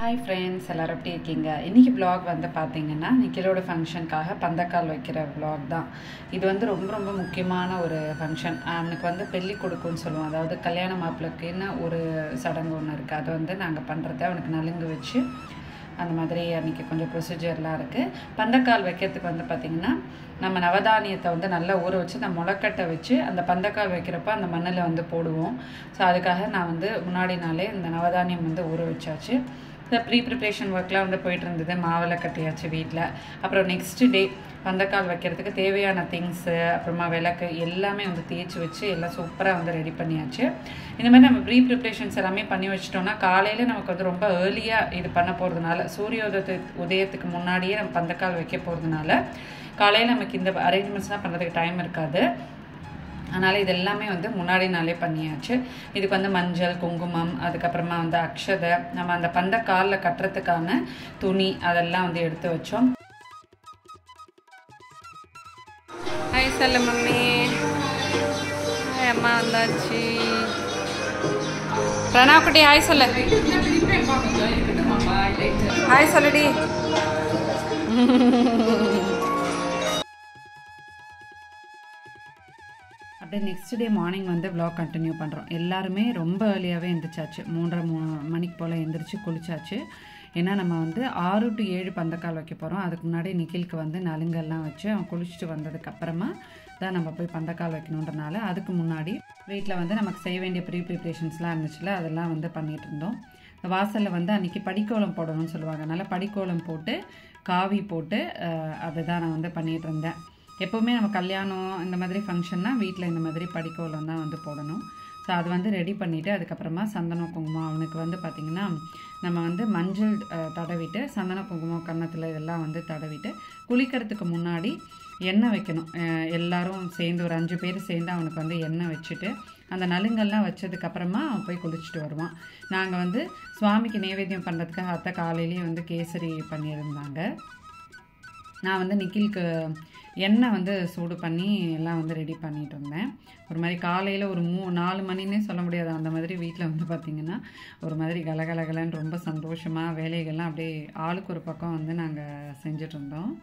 Hi friends, எல்லோரும் எப்படி இருக்கீங்க? இன்றைக்கி வ்ளாக் வந்து பார்த்தீங்கன்னா நிக்கிலோட ஃபங்க்ஷனுக்காக பந்தக்கால் வைக்கிற வ்ளாக் தான். இது வந்து ரொம்ப ரொம்ப முக்கியமான ஒரு ஃபங்க்ஷன். அவனுக்கு வந்து பெல்லி கொடுக்குன்னு சொல்லுவோம். அதாவது கல்யாண மாப்பிள்ளைக்குன்னு ஒரு சடங்கு ஒன்று இருக்குது. அது வந்து நாங்கள் பண்ணுறது அவனுக்கு நலுங்கு வச்சு அந்த மாதிரி அன்றைக்கி கொஞ்சம் ப்ரொசீஜர்லாம் இருக்குது. பந்தக்கால் வைக்கிறதுக்கு வந்து பார்த்திங்கன்னா நம்ம நவதானியத்தை வந்து நல்லா ஊற வச்சு அந்த முளைக்கட்டை வச்சு அந்த பந்தக்கால் வைக்கிறப்ப அந்த மண்ணில் வந்து போடுவோம். ஸோ அதுக்காக நான் வந்து முன்னாடி நாளே இந்த நவதானியம் வந்து ஊற வச்சாச்சு. ப்ரிப்ரேஷன் ஒர்க்லாம் வந்து போயிட்டு இருந்தது. மாவில் கட்டியாச்சு வீட்டில். அப்புறம் நெக்ஸ்ட்டு டே பந்தக்கால் வைக்கிறதுக்கு தேவையான திங்ஸு, அப்புறமா விளக்கு எல்லாமே வந்து தேய்ச்சி வச்சு எல்லாம் சூப்பராக வந்து ரெடி பண்ணியாச்சு. இந்த மாதிரி நம்ம ப்ரிப்ரேஷன்ஸ் எல்லாமே பண்ணி வச்சிட்டோம்னா காலையில் நமக்கு வந்து ரொம்ப ஏர்லியாக இது பண்ண போகிறதுனால, உதயத்துக்கு முன்னாடியே நம்ம பந்தக்கால் வைக்க போகிறதுனால காலையில் நமக்கு இந்த அரேஞ்ச்மெண்ட்ஸ்லாம் பண்ணுறதுக்கு டைம் இருக்காது. அதனால் இது எல்லாமே வந்து முன்னாடி நாளே பண்ணியாச்சு. இதுக்கு வந்து மஞ்சள், குங்குமம், அதுக்கப்புறமா வந்து அக்ஷதை, நம்ம அந்த பந்தக்காலில் கட்டுறதுக்கான துணி அதெல்லாம் வந்து எடுத்து வச்சோம். ஹாய் சொல்ல மம்மி. ஹாய் அம்மா வந்தாச்சு. பிரணாவ் குட்டி ஹாய் சொல்ல. ஹாய் சொல்லுடி. அப்படியே நெக்ஸ்ட் டே மார்னிங் வந்து வ்ளாக் கண்டினியூ பண்ணுறோம். எல்லாருமே ரொம்ப ஏர்லியாகவே எழுந்திரிச்சாச்சு. 3:30 மணிக்கு போல் எழுந்திரிச்சு குளிச்சாச்சு. ஏன்னா நம்ம வந்து 6 to 7 பந்தக்கால் வைக்க போகிறோம். அதுக்கு முன்னாடி நிக்கிலுக்கு வந்து நலுங்கெல்லாம் வச்சு அவன் குளிச்சுட்டு வந்ததுக்கப்புறமா தான் நம்ம போய் பந்தக்கால் வைக்கணுன்றனால அதுக்கு முன்னாடி வீட்டில் வந்து நமக்கு செய்ய வேண்டிய ப்ரிப்ரேஷன்ஸ்லாம் இருந்துச்சுல, அதெல்லாம் வந்து பண்ணிகிட்டு இருந்தோம். வாசலில் வந்து அன்றைக்கி படிக்கோலம் போடணும்னு சொல்லுவாங்க. அதனால் படிக்கோலம் போட்டு காவி போட்டு அதுதான் நான் வந்து பண்ணிகிட்டு இருந்தேன். எப்போவுமே நம்ம கல்யாணம் இந்த மாதிரி ஃபங்க்ஷன்னா வீட்டில் இந்த மாதிரி படிக்கோலம் தான் வந்து போடணும். ஸோ அது வந்து ரெடி பண்ணிவிட்டு அதுக்கப்புறமா சந்தனம் குங்குமம் அவனுக்கு வந்து பார்த்திங்கன்னா நம்ம வந்து மஞ்சள் தடவிட்டு சந்தன குங்குமம் கன்னத்தில் இதெல்லாம் வந்து தடவிட்டு குளிக்கிறதுக்கு முன்னாடி எண்ணெய் வைக்கணும். எல்லோரும் சேர்ந்து ஒரு 5 பேர் சேர்ந்து அவனுக்கு வந்து எண்ணெய் வச்சுட்டு அந்த நலுங்கெல்லாம் வச்சதுக்கப்புறமா அவன் போய் குளிச்சுட்டு வருவான். நாங்கள் வந்து சுவாமிக்கு நைவேத்தியம் பண்ணுறதுக்காக அத்தை காலையிலேயே வந்து கேசரி பண்ணியிருந்தாங்க. நான் வந்து நிக்கிலுக்கு எண்ணெய் வந்து சூடு பண்ணி எல்லாம் வந்து ரெடி பண்ணிட்டு இருந்தேன். ஒரு மாதிரி காலையில் ஒரு 4 மணின்னே சொல்ல முடியாது. அந்த மாதிரி வீட்டில் வந்து பார்த்திங்கன்னா ஒரு மாதிரி கலகலகலன்னு ரொம்ப சந்தோஷமாக வேலைகள்லாம் அப்படியே ஆளுக்கு ஒரு பக்கம் வந்து நாங்கள் செஞ்சிட்ருந்தோம்.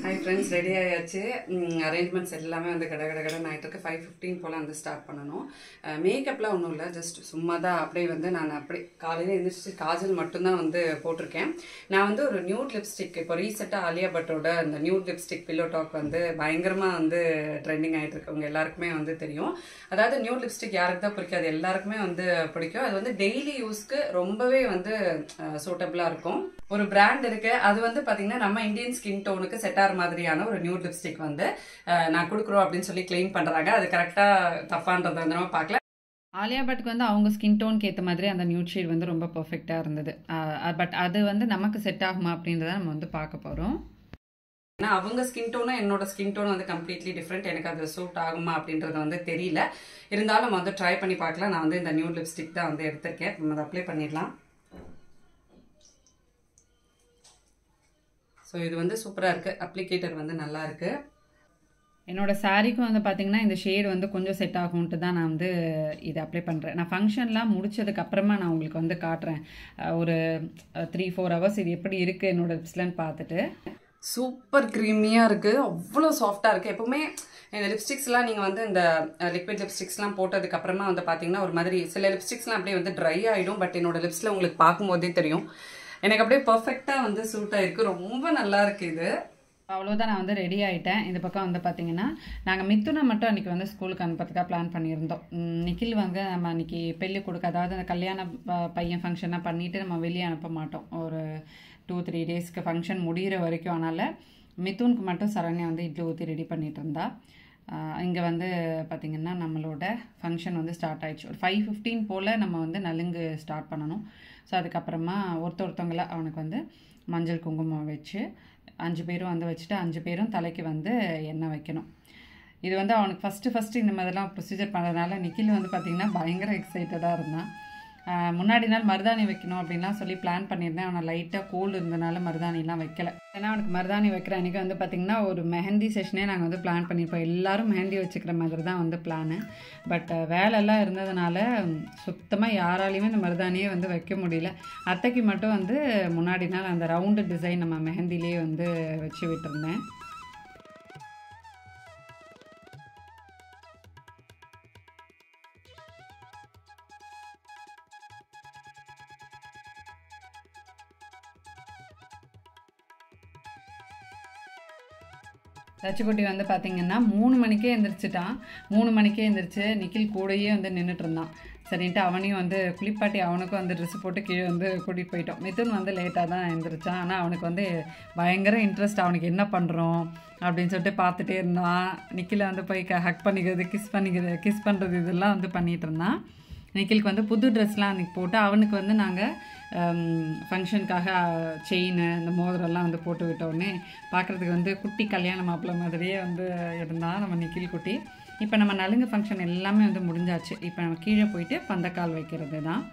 ஹாய் ஃப்ரெண்ட்ஸ், ரெடி ஆயாச்சு. அரேஞ்ச்மெண்ட்ஸ் எல்லாமே வந்து கடகடன்னு ஆகிட்டு இருக்கு. 5:15 போல் வந்து ஸ்டார்ட் பண்ணணும். மேக்கப்லாம் ஒன்றும் இல்லை, ஜஸ்ட் சும்மா தான் அப்படியே வந்து நான் அப்படியே காலையில் எழுந்திரிச்சு காஜல் மட்டும்தான் வந்து போட்டிருக்கேன். நான் வந்து ஒரு நியூட் லிப்ஸ்டிக் இப்போ ரீசெண்டாக ஆலியா பட்டோட அந்த நியூட் லிப்ஸ்டிக் பில்லோ டாக் வந்து பயங்கரமாக வந்து ட்ரெண்டிங் ஆகிட்டு இருக்கு. உங்கள் எல்லாருக்குமே வந்து தெரியும். அதாவது நியூட் லிப்ஸ்டிக் யாருக்கு தான் பிடிக்காது, எல்லாருக்குமே வந்து பிடிக்கும். அது வந்து டெய்லி யூஸ்க்கு ரொம்பவே வந்து சூட்டபிளாக இருக்கும். ஒரு பிராண்ட் இருக்கு, அது வந்து பார்த்தீங்கன்னா நம்ம இந்தியன் ஸ்கின் டோனுக்கு செட் ஆகிற மாதிரியான ஒரு நியூட் லிப்ஸ்டிக் வந்து நான் கொடுக்குறோம் அப்படின்னு சொல்லி கிளைம் பண்ணுறாங்க. அது கரெக்டாக தப்பான்றதை வந்து நம்ம பார்க்கல. ஆலியா பட்டுக்கு வந்து அவங்க ஸ்கின் டோனுக்கு ஏற்ற மாதிரி அந்த நியூட் ஷேட் வந்து ரொம்ப பர்ஃபெக்டாக இருந்தது. பட் அது வந்து நமக்கு செட் ஆகுமா அப்படின்றத நம்ம வந்து பார்க்க போகிறோம். ஏன்னா அவங்க ஸ்கின் டோனும் என்னோட ஸ்கின் டோன் வந்து கம்ப்ளீட்லி டிஃப்ரெண்ட். எனக்கு அது சூட் ஆகுமா அப்படின்றது வந்து தெரியல. இருந்தாலும் நம்ம வந்து ட்ரை பண்ணி பார்க்கலாம். நான் வந்து இந்த நியூட் லிப்ஸ்டிக் தான் வந்து எடுத்திருக்கேன். நம்ம அதை அப்ளை பண்ணிடலாம். ஸோ இது வந்து சூப்பராக இருக்குது. அப்ளிகேட்டர் வந்து நல்லா இருக்குது. என்னோடய சாரீக்கும் வந்து பார்த்திங்கன்னா இந்த ஷேடு வந்து கொஞ்சம் செட் ஆகும்ன்ட்டு தான் நான் வந்து இதை அப்ளை பண்ணுறேன். நான் ஃபங்க்ஷன்லாம் முடிச்சதுக்கப்புறமா நான் உங்களுக்கு வந்து காட்டுறேன். ஒரு 3-4 ஹவர்ஸ் இது எப்படி இருக்குது என்னோடய லிப்ஸ்லன்னு பார்த்துட்டு. சூப்பர் க்ரீமியாக இருக்குது, அவ்வளோ சாஃப்டாக இருக்குது. எப்போவுமே இந்த லிப்ஸ்டிக்ஸ்லாம் நீங்கள் வந்து இந்த லிக்விட் லிப்ஸ்டிக்ஸ்லாம் போட்டதுக்கப்புறமா வந்து பார்த்திங்கன்னா ஒரு மாதிரி சில லிப்ஸ்டிக்ஸ்லாம் அப்படியே வந்து ட்ரை ஆகிடும். பட் என்னோடய லிப்ஸில் உங்களுக்கு பார்க்கும்போதே தெரியும் எனக்கு அப்படியே பர்ஃபெக்டாக வந்து சூட் ஆகிருக்கு. ரொம்ப நல்லா இருக்குது இது. அவ்வளோதான், நான் வந்து ரெடி ஆகிட்டேன். இந்த பக்கம் வந்து பார்த்திங்கன்னா நாங்கள் மித்துனை மட்டும் அன்றைக்கி வந்து ஸ்கூலுக்கு அனுப்புறதுக்காக பிளான் பண்ணியிருந்தோம். நிக்கில் வந்து நம்ம அன்றைக்கி பெல்லி கொடுக்க, அதாவது அந்த கல்யாண பையன் ஃபங்க்ஷனாக பண்ணிவிட்டு நம்ம வெளியே அனுப்ப மாட்டோம். ஒரு 2-3 டேஸ்க்கு ஃபங்க்ஷன் முடிகிற வரைக்கும். அதனால் மித்துனுக்கு மட்டும் சரண்யா வந்து இட்லி ஊற்றி ரெடி பண்ணிகிட்டு இருந்தா. இங்கே வந்து பார்த்திங்கன்னா நம்மளோட ஃபங்க்ஷன் வந்து ஸ்டார்ட் ஆகிடுச்சு. ஒரு 5:15 போல் நம்ம வந்து நலுங்கு ஸ்டார்ட் பண்ணணும். ஸோ அதுக்கப்புறமா ஒருத்தவங்களாக அவனுக்கு வந்து மஞ்சள் குங்குமம் வச்சு 5 பேரும் வந்து வச்சுட்டு 5 பேரும் தலைக்கு வந்து எண்ணெய் வைக்கணும். இது வந்து அவனுக்கு ஃபஸ்ட்டு இந்த மாதிரிலாம் ப்ரொசீஜர் பண்ணுறதுனால நிக்கில் வந்து பார்த்திங்கன்னா பயங்கர எக்ஸைட்டடாக இருந்தான். முன்னாடி நாள் மருதாணி வைக்கணும் அப்படின்லாம் சொல்லி பிளான் பண்ணியிருந்தேன். ஆனால் லைட்டாக கோல்டு இருந்தனால மருதாணிலாம் வைக்கல. ஏன்னா அவனுக்கு மருதாணி வைக்கிற அன்றைக்கி வந்து பார்த்திங்கன்னா ஒரு மெஹந்தி செஷனே நாங்கள் வந்து பிளான் பண்ணியிருப்போம். எல்லோரும் மெஹந்தி வச்சுக்கிற மாதிரி தான் வந்து பிளானு. பட் வேலைலாம் இருந்ததுனால சுத்தமாக யாராலையுமே இந்த மருதாணியே வந்து வைக்க முடியல. அத்தைக்கு மட்டும் வந்து முன்னாடி நாள் அந்த ரவுண்டு டிசைன் நம்ம மெஹந்திலே வந்து வச்சு விட்டுருந்தேன். லட்சுக்குட்டி வந்து பார்த்திங்கன்னா 3 மணிக்கே எழுந்திரிச்சிட்டான். 3 மணிக்கே எழுந்திரிச்சு நிக்கில் கூடயே வந்து நின்றுட்டு இருந்தான். சரின்ட்டு அவனையும் வந்து குளிப்பாட்டி அவனுக்கும் வந்து ட்ரெஸ்ஸு போட்டு கீழே வந்து கூட்டிகிட்டு போயிட்டோம். மிதுன் வந்து லேட்டாக தான் எழுந்திரிச்சான். ஆனால் அவனுக்கு வந்து பயங்கர இன்ட்ரெஸ்ட், அவனுக்கு என்ன பண்ணுறோம் அப்படின்னு சொல்லிட்டு பார்த்துட்டே இருந்தான். நிக்கில் வந்து போய் ஹக் பண்ணிக்கிறது, கிஸ் பண்ணுறது இதெல்லாம் வந்து பண்ணிகிட்டு இருந்தான். நிக்கிலுக்கு வந்து புது ட்ரெஸ்லாம் அன்றைக்கி போட்டு அவனுக்கு வந்து நாங்கள் ஃபங்க்ஷனுக்காக செயின் இந்த மோதிரம்லாம் வந்து போட்டு விட்டோடனே பார்க்குறதுக்கு வந்து குட்டி கல்யாண மாப்பிள்ளை மாதிரியே வந்து இருந்தான் நம்ம நிக்கில் குட்டி. இப்போ நம்ம நலுங்கு ஃபங்க்ஷன் எல்லாமே வந்து முடிஞ்சாச்சு. இப்போ நம்ம கீழே போயிட்டு பந்தக்கால் வைக்கிறது தான்.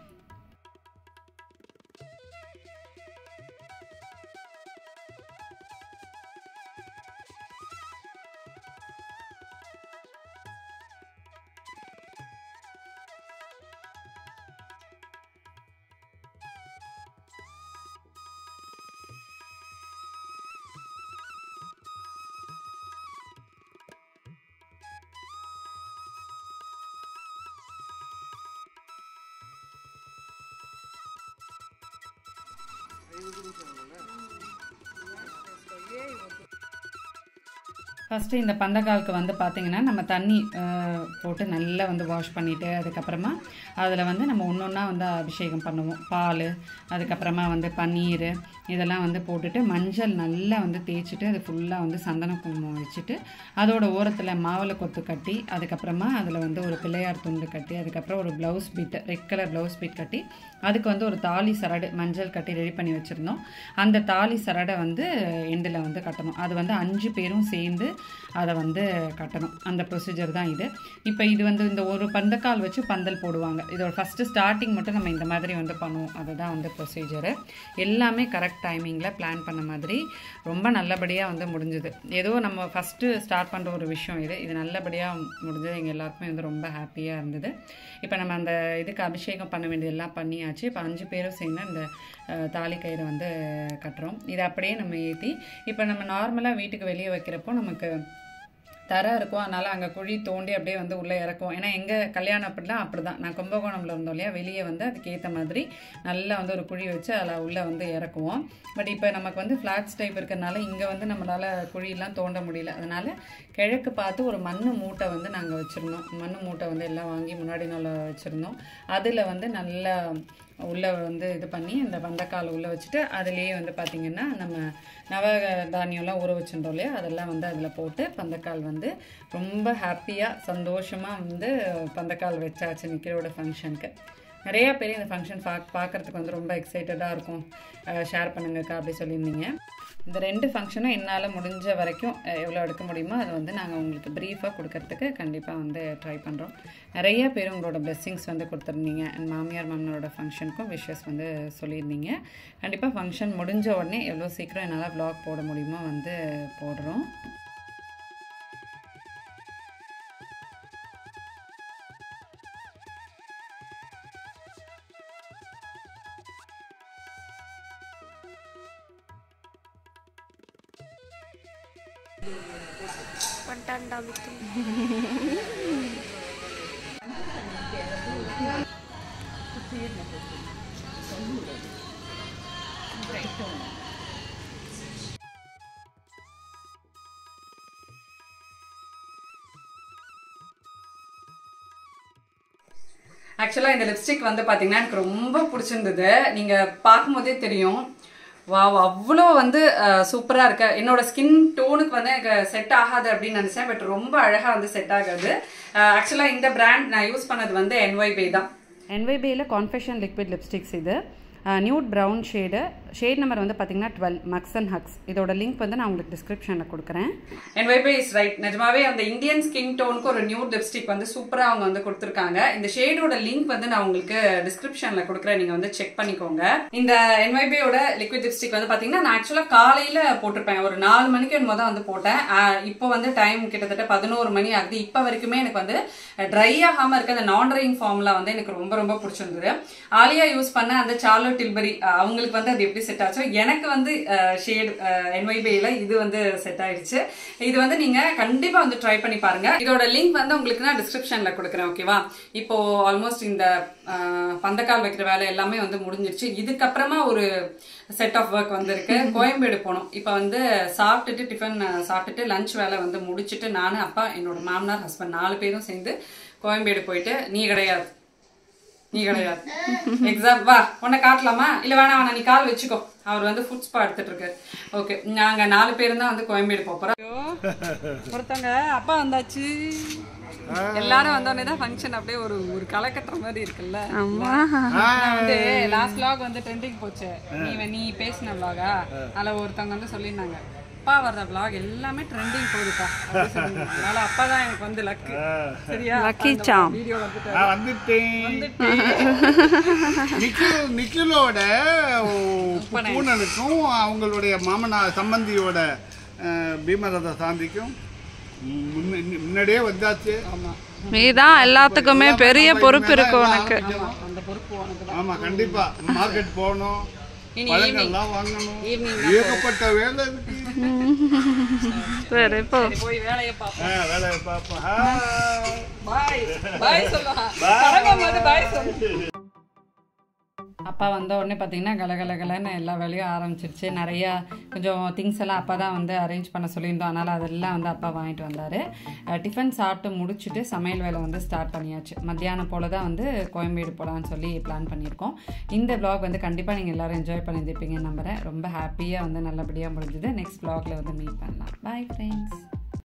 ஃபஸ்ட்டு இந்த பந்தக்காலுக்கு வந்து பார்த்திங்கன்னா நம்ம தண்ணி போட்டு நல்லா வந்து வாஷ் பண்ணிவிட்டு அதுக்கப்புறமா அதில் வந்து நம்ம ஒன்றா வந்து அபிஷேகம் பண்ணுவோம். பால், அதுக்கப்புறமா வந்து பன்னீர் இதெல்லாம் வந்து போட்டுட்டு மஞ்சள் நல்லா வந்து தேய்ச்சிட்டு அது ஃபுல்லாக வந்து சந்தன குங்குமம் வச்சுட்டு அதோட ஓரத்தில் மாவில் கொத்து கட்டி அதுக்கப்புறமா அதில் வந்து ஒரு பிள்ளையார் துண்டு கட்டி அதுக்கப்புறம் ஒரு blouse bit, red colour blouse bit கட்டி அதுக்கு வந்து ஒரு தாலி சரடு மஞ்சள் கட்டி ரெடி பண்ணி வச்சுருந்தோம். அந்த தாலி சரடை வந்து எண்டில் வந்து கட்டணும். அது வந்து 5 பேரும் சேர்ந்து அதை வந்து கட்டணும். அந்த ப்ரொசீஜர் தான் இது. இப்போ இது வந்து இந்த ஒரு பந்தக்கால் வச்சு பந்தல் போடுவாங்க. இதோட ஃபஸ்ட்டு ஸ்டார்டிங் மட்டும் நம்ம இந்த மாதிரி வந்து பண்ணுவோம். அதுதான் வந்து ப்ரொசீஜரு. எல்லாமே கரெக்ட் டைமிங்கில் பிளான் பண்ண மாதிரி ரொம்ப நல்லபடியாக வந்து முடிஞ்சுது. ஏதோ நம்ம ஃபஸ்ட்டு ஸ்டார்ட் பண்ணுற ஒரு விஷயம் இது நல்லபடியாக முடிஞ்சது. எங்கள் எல்லாருக்குமே வந்து ரொம்ப ஹாப்பியாக இருந்தது. இப்போ நம்ம அந்த இதுக்கு அபிஷேகம் பண்ண வேண்டியதெல்லாம் பண்ணியாச்சு. இப்போ 5 பேரும் சேர்ந்து அந்த தாலி கயிறை வந்து கட்டுறோம். இதை அப்படியே நம்ம ஏற்றி இப்போ நம்ம நார்மலாக வீட்டுக்கு வெளியே வைக்கிறப்போ நமக்கு தரை இருக்கும். அதனால் அங்கே குழி தோண்டி அப்படியே வந்து உள்ளே இறக்குவோம். ஏன்னா எங்கள் கல்யாணம் அப்படிலாம் அப்படி தான். நான் கும்பகோணம்ல இருந்தோம் இல்லையா, வெளியே வந்து அதுக்கேற்ற மாதிரி நல்லா வந்து ஒரு குழி வச்சு அதில் உள்ளே வந்து இறக்குவோம். பட் இப்போ நமக்கு வந்து ஃப்ளாட்ஸ் டைப் இருக்கிறதுனால இங்கே வந்து நம்மளால் குழியெல்லாம் தோண்ட முடியல. அதனால் கிழக்கு பார்த்து ஒரு மண் மூட்டை வந்து நாங்கள் வச்சுருந்தோம். மண் மூட்டை வந்து எல்லாம் வாங்கி முன்னாடி நாள் வச்சுருந்தோம். அதில் வந்து நல்லா உள்ளே வந்து இது பண்ணி அந்த பந்தக்கால் உள்ளே வச்சுட்டு அதுலேயே வந்து பார்த்திங்கன்னா நம்ம நவதானியம்லாம் ஊற வச்சுருந்தோம் இல்லையா, அதெல்லாம் வந்து அதில் போட்டு பந்தக்கால் வந்து ரொம்ப ஹாப்பியாக சந்தோஷமாக வந்து பந்தக்கால் வச்சாச்சு நிக்கிலோட ஃபங்க்ஷனுக்கு. நிறையா பேர் இந்த ஃபங்க்ஷன் பார்க்குறதுக்கு வந்து ரொம்ப எக்ஸைட்டடாக இருக்கும். ஷேர் பண்ணுங்கக்கா அப்படி சொல்லியிருந்தீங்க. இந்த 2 ஃபங்க்ஷனும் என்னால் முடிஞ்ச வரைக்கும் எவ்வளோ எடுக்க முடியுமோ அதை வந்து நாங்கள் உங்களுக்கு ப்ரீஃபாக கொடுக்கறதுக்கு கண்டிப்பாக வந்து ட்ரை பண்ணுறோம். நிறைய பேர் உங்களோட பிளெஸ்ஸிங்ஸ் வந்து கொடுத்துருந்தீங்க. அண்ட் மாமியார் மாமனோட ஃபங்க்ஷனுக்கும் விஷஸ் வந்து சொல்லியிருந்தீங்க. கண்டிப்பாக ஃபங்க்ஷன் முடிஞ்ச உடனே எவ்வளோ சீக்கிரம் என்னால் வ்ளாக் போட முடியுமோ வந்து போடுறோம். ஆக்சுவலாக இந்த லிப்ஸ்டிக் வந்து பார்த்தீங்கன்னா எனக்கு ரொம்ப பிடிச்சிருந்தது. நீங்கள் பார்க்கும்போதே தெரியும். வாவ், அவ்வளோ வந்து சூப்பராக இருக்கு. என்னோட ஸ்கின் டோனுக்கு வந்து எனக்கு செட் ஆகாது அப்படின்னு நினச்சேன். பட் ரொம்ப அழகாக வந்து செட் ஆகுது. ஆக்சுவலாக இந்த பிராண்ட் நான் யூஸ் பண்ணது வந்து NYBay தான். NYBayல கான்ஃபெஷன் லிக்விட் லிப்ஸ்டிக்ஸ் இது. Nude brown shade, shade number வந்து பார்த்தீங்கன்னா 12 மக்ஸ் அண்ட் ஹக்ஸ். இதோட லிங்க் வந்து நான் உங்களுக்கு டிஸ்கிரிப்ஷனில் கொடுக்குறேன். NYB is right. நிஜமாவே அந்த இந்தியன் ஸ்கின் டோனுக்கு ஒரு நியூட் லிப்ஸ்டிக் வந்து சூப்பராக அவங்க வந்து கொடுத்துருக்காங்க. இந்த ஷேடோட லிங்க் வந்து நான் உங்களுக்கு டிஸ்கிரிப்ஷனில் கொடுக்குறேன், நீங்கள் வந்து செக் பண்ணிக்கோங்க. இந்த NYBயோட லிக்விட் லிப்ஸ்டிக் வந்து பார்த்தீங்கன்னா நான் ஆக்சுவலாக காலையில் போட்டிருப்பேன், ஒரு 4 மணிக்கு என்னமோ தான் வந்து போட்டேன். இப்போ வந்து டைம் கிட்டத்தட்ட 11 மணி ஆகுது. இப்போ வரைக்குமே எனக்கு வந்து ட்ரை ஆகாமல் இருக்க அந்த நான் ட்ரையிங் ஃபார்ம்லாம் வந்து எனக்கு ரொம்ப ரொம்ப பிடிச்சிருந்தது. ஆலியா யூஸ் பண்ண அந்த சார்லோட் டில்பரி அவங்களுக்கு வந்து அது எப்படி செட் ஆச்சோ எனக்கு வந்து ஷேட் NYBல இது வந்து செட் ஆயிடுச்சு. இது வந்து நீங்க கண்டிப்பா வந்து ட்ரை பண்ணி பாருங்க. இதோட லிங்க் வந்து உங்களுக்கு நான் டிஸ்கிரிப்ஷன்ல கொடுக்குறேன். ஓகேவா? இப்போ ஆல்மோஸ்ட் இந்த பந்தக்கால் வைக்கிற வேலை எல்லாமே வந்து முடிஞ்சிருச்சு. இதுக்கப்புறமா ஒரு செட் ஆஃப் ஒர்க் வந்து இருக்கு. கோயம்பேடு போகணும். இப்போ வந்து சாப்பிட்டுட்டு டிஃபன் சாப்பிட்டுட்டு லஞ்ச் வேலை வந்து முடிச்சுட்டு நான், அப்பா, என்னோட மாமனார், ஹஸ்பண்ட் 4 பேரும் சேர்ந்து கோயம்பேடு போயிட்டு நீ கிடையாது எக்ஸாம் வா உன்னை காட்டலாமா இல்ல வேணாம் நீ கால் வச்சுக்கோ, அவர் வந்து ஃபுட் ஸ்பா எடுத்துட்டு இருக்காரு. ஓகே, நாங்க 4 பேரும் தான் வந்து கோயம்பேடு போறோம். ஒருத்தவங்க அப்பா வந்தாச்சு, எல்லாரும் வந்தோடனே தான் ஃபங்க்ஷன் அப்படியே ஒரு களை கட்டுற மாதிரி இருக்குல்ல. வந்து லாஸ்ட் vlog வந்து ட்ரெண்டிங் போச்சு, நீ பேசின vlog-ஆ, அதுல ஒருத்தவங்க வந்து சொல்லியிருந்தாங்க அப்பா வர்ற vlog எல்லாமே ட்ரெண்டிங் போகுதுப்பா. அதனால அப்பா தான் எனக்கு வந்து லக்கு. சரியா? லக்கி சாம் வீடியோ வந்துட்டேன். நிக்கிலோட பூனலுக்கும் அவங்களுடைய மாமனார் சம்பந்தியோட பீமரத சாந்திக்கும் முன்னாடியே வந்தாச்சு. நீதான் எல்லாத்துக்குமே பெரிய பொறுப்பு இருக்கு உனக்கு. அந்த பொறுப்பு உனக்கு. ஆமா, கண்டிப்பா மார்க்கெட் போகணும், பழங்கள்லாம் வாங்கணும், ஏகப்பட்ட வேலை இருக்கு. சரி, போய் வேலையை பார்ப்போம். வேலையை பார்ப்போம். பாய் சொல்லுவாங்க. பாய் சொல்லு. அப்பா வந்த உடனே பார்த்தீங்கன்னா கலகலகலன்னு எல்லா வேலையும் ஆரம்பிச்சிருச்சு. நிறையா கொஞ்சம் திங்ஸ் எல்லாம் அப்பா தான் வந்து அரேஞ்ச் பண்ண சொல்லியிருந்தோம். அதனால் அதெல்லாம் வந்து அப்பா வாங்கிட்டு வந்தார். டிஃபன் சாப்பிட்டு முடிச்சுட்டு சமையல் வேலை வந்து ஸ்டார்ட் பண்ணியாச்சு. மத்தியானம் போல் தான் வந்து கோயம்பேடு போகலான்னு சொல்லி பிளான் பண்ணியிருக்கோம். இந்த vlog வந்து கண்டிப்பாக நீங்கள் எல்லோரும் என்ஜாய் பண்ணியிருப்பீங்கன்னு நம்புகிறேன். ரொம்ப ஹாப்பியாக வந்து நல்லபடியாக முடிஞ்சுது. நெக்ஸ்ட் vlogல வந்து மீட் பண்ணலாம். Bye friends.